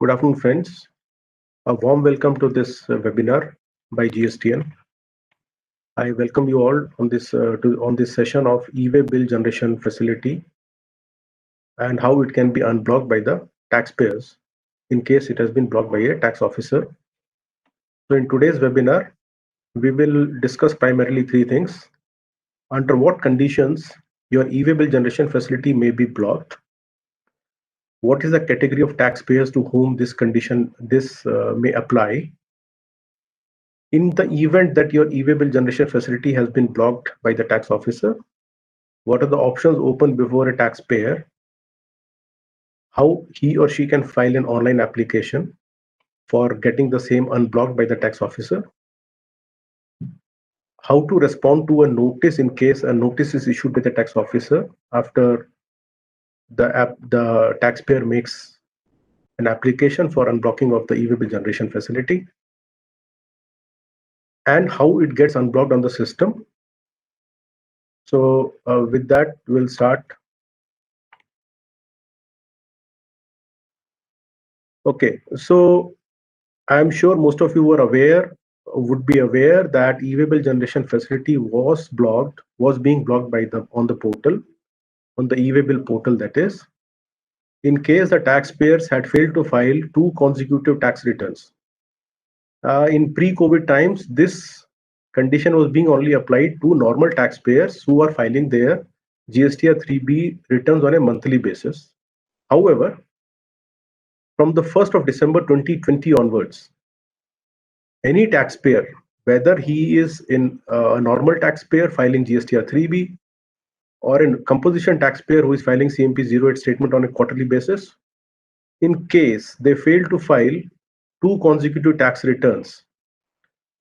Good afternoon, friends. A warm welcome to this webinar by GSTN. I welcome you all on this session of e-way bill generation facility and how it can be unblocked by the taxpayers in case it has been blocked by a tax officer. So in today's webinar, we will discuss primarily three things. Under what conditions your e-way bill generation facility may be blocked? What is the category of taxpayers to whom this may apply? In the event that your e-way bill generation facility has been blocked by the tax officer, what are the options open before a taxpayer? How he or she can file an online application for getting the same unblocked by the tax officer? How to respond to a notice in case a notice is issued by the tax officer after the taxpayer makes an application for unblocking of the e-way bill generation facility, and how it gets unblocked on the system. So with that, we'll start. Okay, so I'm sure most of you would be aware that e-way bill generation facility was being blocked on the portal, on the e-way bill portal, that is, in case the taxpayers had failed to file 2 consecutive tax returns. In pre-COVID times, this condition was being only applied to normal taxpayers who are filing their GSTR 3B returns on a monthly basis. However, from the 1st of December 2020 onwards, any taxpayer, whether he is a normal taxpayer filing GSTR 3B or a composition taxpayer who is filing CMP 08 statement on a quarterly basis, in case they fail to file 2 consecutive tax returns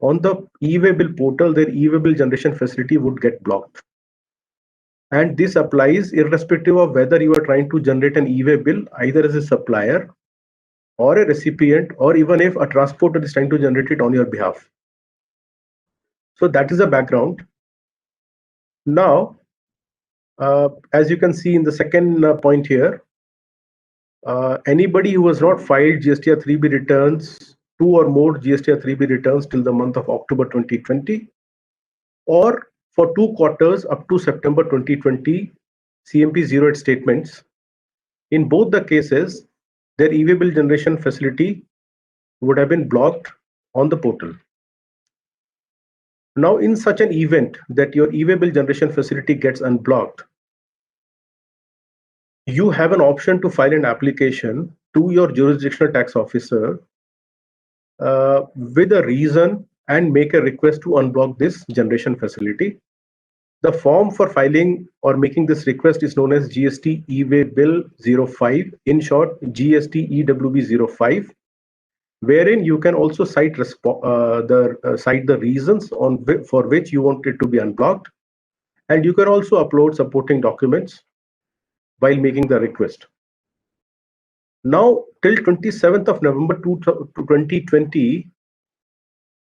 on the e-way bill portal, their e-way bill generation facility would get blocked. And this applies irrespective of whether you are trying to generate an e-way bill either as a supplier or a recipient, or even if a transporter is trying to generate it on your behalf. So that is the background. Now, as you can see in the second point here, anybody who has not filed GSTR 3B returns, 2 or more GSTR 3B returns till the month of October 2020, or for 2 quarters up to September 2020 CMP 08 statements, in both the cases, their e-way bill generation facility would have been blocked on the portal. Now, in such an event that your e-way bill generation facility gets unblocked, you have an option to file an application to your jurisdictional tax officer with a reason and make a request to unblock this generation facility. The form for filing or making this request is known as GST e-way bill 05, in short GST EWB 05, wherein you can also cite the reasons for which you want it to be unblocked, and you can also upload supporting documents while making the request. Now, till 27th of November 2020,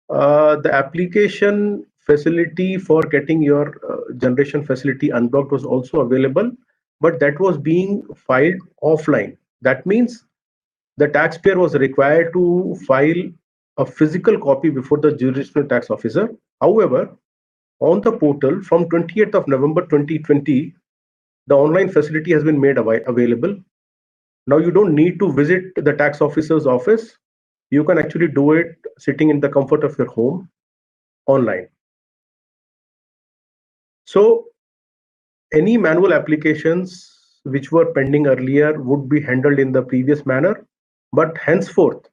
the application facility for getting your generation facility unblocked was also available, but that was being filed offline. That means the taxpayer was required to file a physical copy before the jurisdictional tax officer. However, on the portal from 28th of November 2020, the online facility has been made available. Now you don't need to visit the tax officer's office. You can actually do it sitting in the comfort of your home online. So any manual applications which were pending earlier would be handled in the previous manner, but henceforth,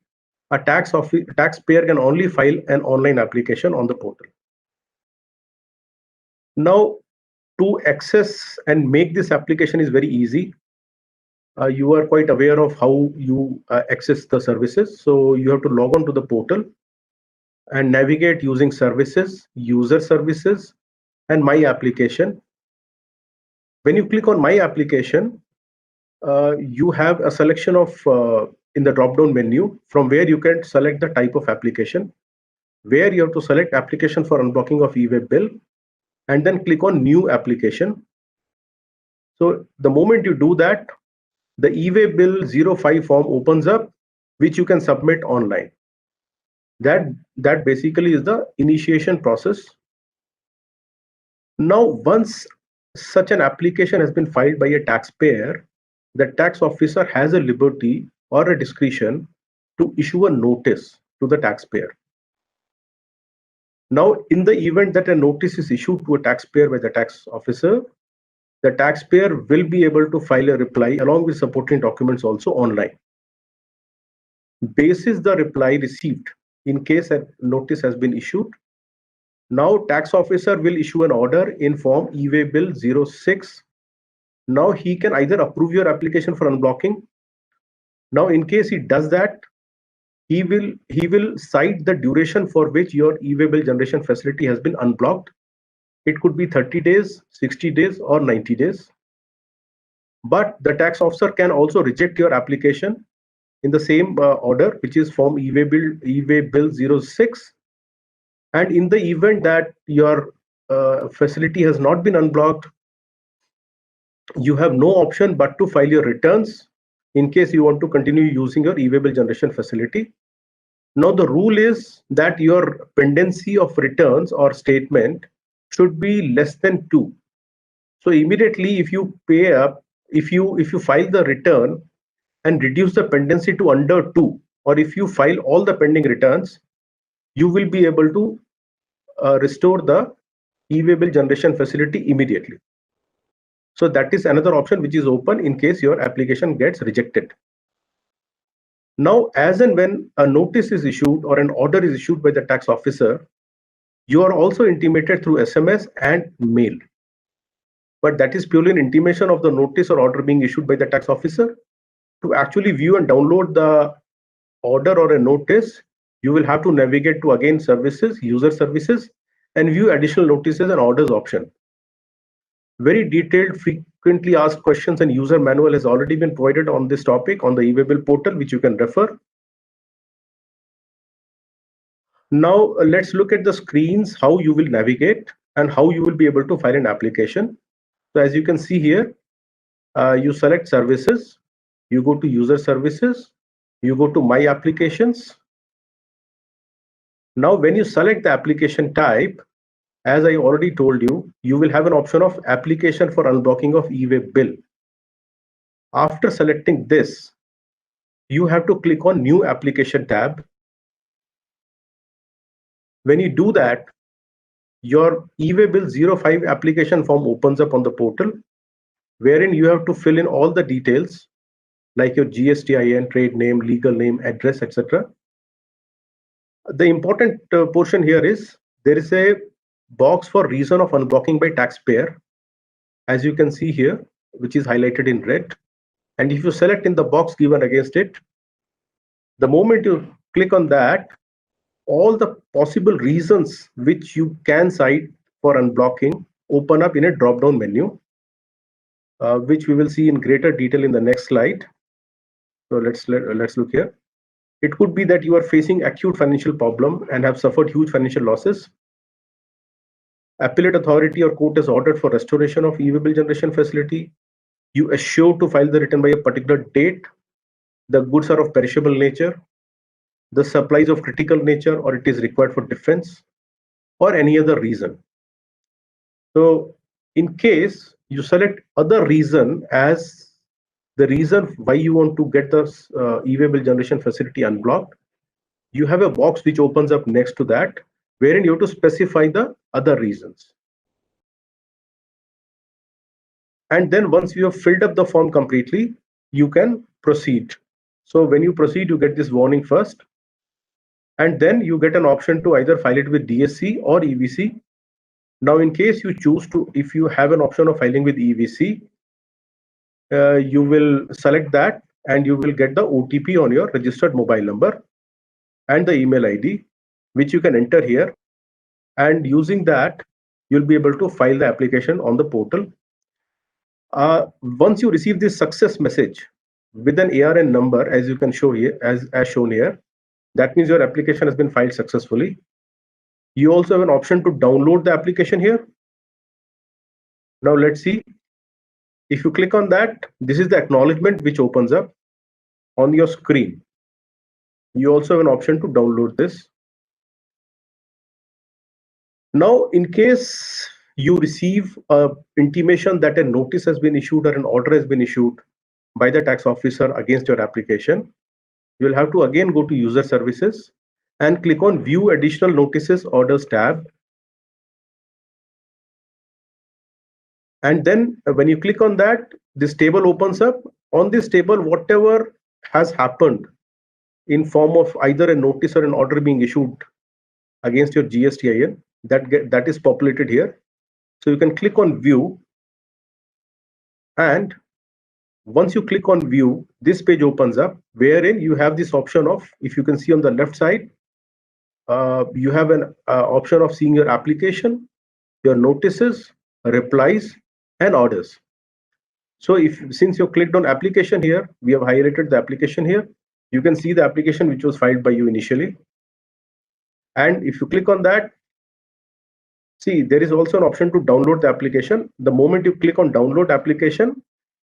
a taxpayer can only file an online application on the portal. Now, to access and make this application is very easy. You are quite aware of how you access the services. So you have to log on to the portal and navigate using services, user services, and my application. When you click on my application, you have a selection of in the drop-down menu from where you can select the type of application, where you have to select application for unblocking of e-way bill, and then click on new application. So the moment you do that, the e-way bill 05 form opens up, which you can submit online. That basically is the initiation process. Now, once such an application has been filed by a taxpayer, the tax officer has a liberty or a discretion to issue a notice to the taxpayer. Now, in the event that a notice is issued to a taxpayer by the tax officer, the taxpayer will be able to file a reply along with supporting documents also online. Basis the reply received, in case a notice has been issued, now tax officer will issue an order in form e-way bill 06. Now he can either approve your application for unblocking. Now in case he does that, he will cite the duration for which your e-way bill generation facility has been unblocked. It could be 30 days, 60 days, or 90 days. But the tax officer can also reject your application in the same order, which is form e-way bill 06. And in the event that your facility has not been unblocked, you have no option but to file your returns in case you want to continue using your e-way bill generation facility. Now the rule is that your pendency of returns or statement should be less than 2. So immediately if you pay up, if you file the return and reduce the pendency to under 2, or if you file all the pending returns, you will be able to restore the e-way bill generation facility immediately. So that is another option which is open in case your application gets rejected. Now, as and when a notice is issued or an order is issued by the tax officer, you are also intimated through SMS and mail. But that is purely an intimation of the notice or order being issued by the tax officer. To actually view and download the order or a notice, you will have to navigate to again services, user services, and view additional notices and orders option. Very detailed, frequently asked questions and user manual has already been provided on this topic on the e-way bill portal, which you can refer. Now let's look at the screens, how you will navigate and how you will be able to file an application. So as you can see here, you select services, you go to user services, you go to my applications. Now when you select the application type, as I already told you, you will have an option of application for unblocking of e-way bill. After selecting this, you have to click on new application tab. When you do that, your e-way bill 05 application form opens up on the portal, wherein you have to fill in all the details like your GSTIN, trade name, legal name, address, etc. The important portion here is there is a box for reason of unblocking by taxpayer, as you can see here, which is highlighted in red. And if you select in the box given against it, the moment you click on that, all the possible reasons which you can cite for unblocking open up in a drop-down menu, which we will see in greater detail in the next slide. So let's look here. It could be that you are facing acute financial problem and have suffered huge financial losses. Appellate authority or court has ordered for restoration of e-way bill generation facility. You assure to file the return by a particular date. The goods are of perishable nature. The supplies of critical nature, or it is required for defense, or any other reason. So in case you select other reason as the reason why you want to get the e-way bill generation facility unblocked, you have a box which opens up next to that, wherein you have to specify the other reasons. And then once you have filled up the form completely, you can proceed. So when you proceed, you get this warning first, and then you get an option to either file it with DSC or EVC. Now, in case you choose to, if you have an option of filing with EVC, you will select that and you will get the OTP on your registered mobile number and the email ID, which you can enter here. And using that, you'll be able to file the application on the portal. Once you receive this success message with an ARN number, as you can show here, as shown here, that means your application has been filed successfully. You also have an option to download the application here. Now let's see. If you click on that, this is the acknowledgement which opens up on your screen. You also have an option to download this. Now, in case you receive a intimation that a notice has been issued or an order has been issued by the tax officer against your application, you will have to again go to user services and click on view additional notices orders tab. And then when you click on that, this table opens up. On this table, whatever has happened in form of either a notice or an order being issued against your GSTIN, that is populated here. So you can click on view, and once you click on view, this page opens up wherein you have this option of, if you can see on the left side, you have an option of seeing your application, your notices, replies, and orders. So since you clicked on application here, we have highlighted the application here. You can see the application which was filed by you initially. And if you click on that, see, there is also an option to download the application. The moment you click on download application,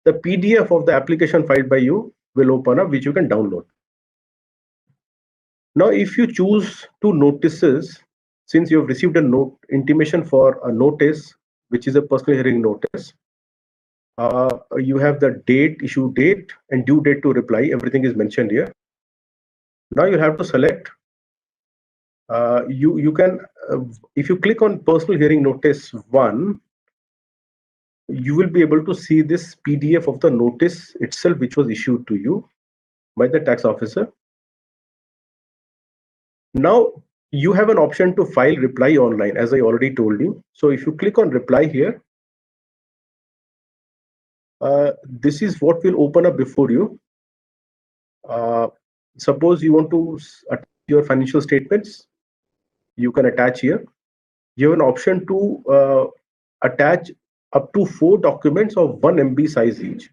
the PDF of the application filed by you will open up, which you can download. Now, if you choose to notices, since you have received a intimation for a notice, which is a personal hearing notice, you have the date, issue date, and due date to reply. Everything is mentioned here. Now you have to select. You can, if you click on personal hearing notice 1, you will be able to see this PDF of the notice itself, which was issued to you by the tax officer. Now you have an option to file reply online, as I already told you. So if you click on reply here, this is what will open up before you. Suppose you want to attach your financial statements, you can attach here. You have an option to attach up to 4 documents of 1 MB size each.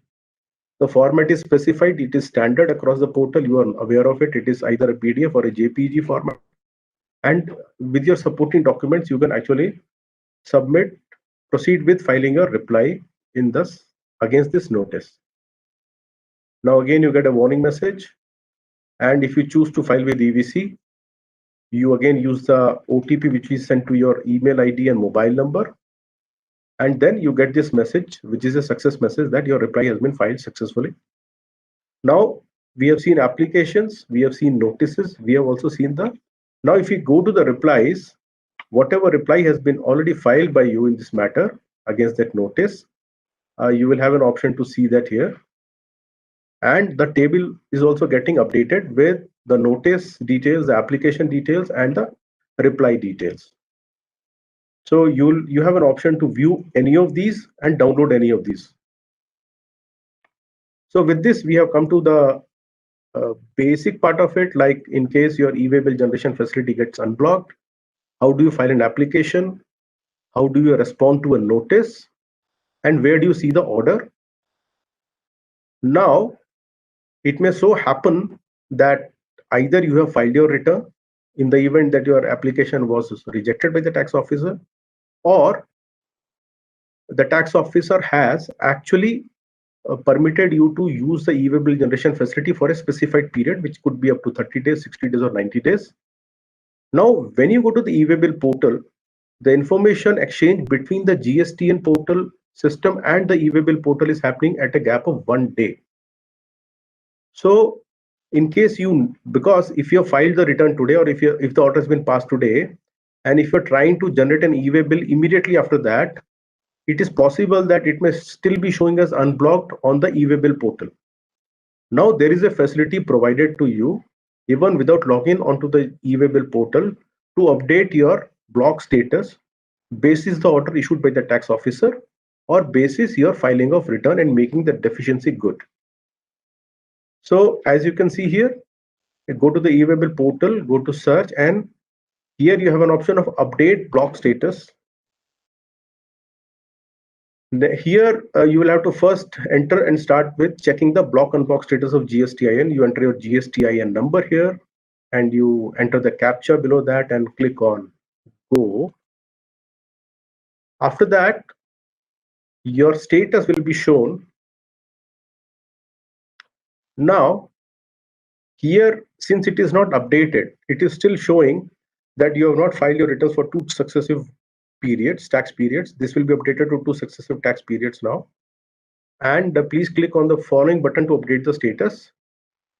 The format is specified, it is standard across the portal, you are aware of it. It is either a PDF or a JPG format. And with your supporting documents, you can actually proceed with filing your reply in this against this notice. Now again, you get a warning message. And if you choose to file with EVC, you again use the OTP which is sent to your email ID and mobile number. And then you get this message, which is a success message that your reply has been filed successfully. Now, we have seen applications, we have seen notices, we have also seen now if you go to the replies, whatever reply has been already filed by you in this matter against that notice, you will have an option to see that here. And the table is also getting updated with the notice details, the application details, and the reply details. So you have an option to view any of these and download any of these. So with this, we have come to the basic part of it, like in case your e-way bill generation facility gets unblocked, how do you file an application? How do you respond to a notice? And where do you see the order? Now, it may so happen that either you have filed your return in the event that your application was rejected by the tax officer, or the tax officer has actually permitted you to use the e-way bill generation facility for a specified period, which could be up to 30 days, 60 days, or 90 days. Now, when you go to the e-way bill portal, the information exchange between the GSTN portal system and the e-way bill portal is happening at a gap of 1 day. So in case because if you have filed the return today, or if the order has been passed today, and if you're trying to generate an e-way bill immediately after that, it is possible that it may still be showing as unblocked on the e-way bill portal. Now there is a facility provided to you, even without login onto the e-way bill portal, to update your block status basis the order issued by the tax officer, or basis your filing of return and making the deficiency good. So as you can see here, go to the e-way bill portal, go to search, and here you have an option of update block status. Here you will have to first enter and start with checking the block unblock status of GSTIN. You enter your GSTIN number here, and you enter the captcha below that and click on go. After that, your status will be shown. Now Here, since it is not updated, it is still showing that you have not filed your returns for 2 successive periods, tax periods. This will be updated to 2 successive tax periods now. And please click on the following button to update the status.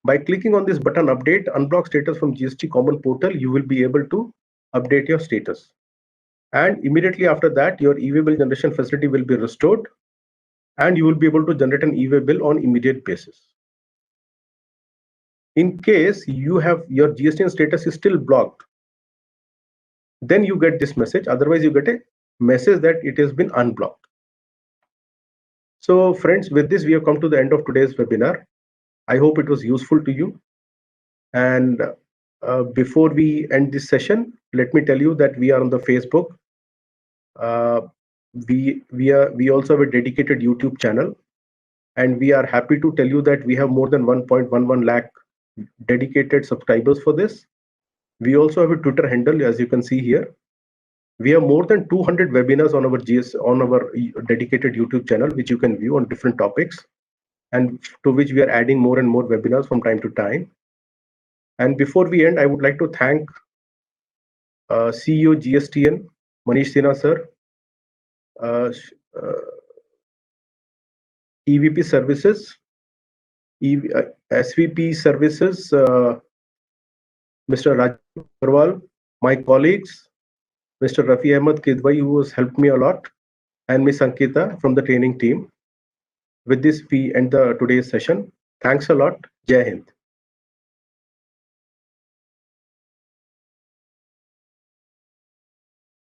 By clicking on this button, update unblock status from GST Common Portal, you will be able to update your status. And immediately after that, your e-way bill generation facility will be restored, and you will be able to generate an e-way bill on immediate basis. In case you have your GSTN status is still blocked, then you get this message. Otherwise, you get a message that it has been unblocked. So friends, with this, we have come to the end of today's webinar. I hope it was useful to you. And before we end this session, let me tell you that we are on the Facebook. We also have a dedicated YouTube channel, and we are happy to tell you that we have more than 1.11 lakh dedicated subscribers for this. We also have a Twitter handle, as you can see here. We have more than 200 webinars on our dedicated YouTube channel, which you can view on different topics, and to which we are adding more and more webinars from time to time. And before we end, I would like to thank CEO GSTN, Manish Sinha sir, EVP Services, SVP Services, Mr. Rajiv Agarwal, my colleagues, Mr. Rafi Ahmed Kidwai, who has helped me a lot, and Ms. Ankita from the training team. With this, we end today's session. Thanks a lot. Jai Hind.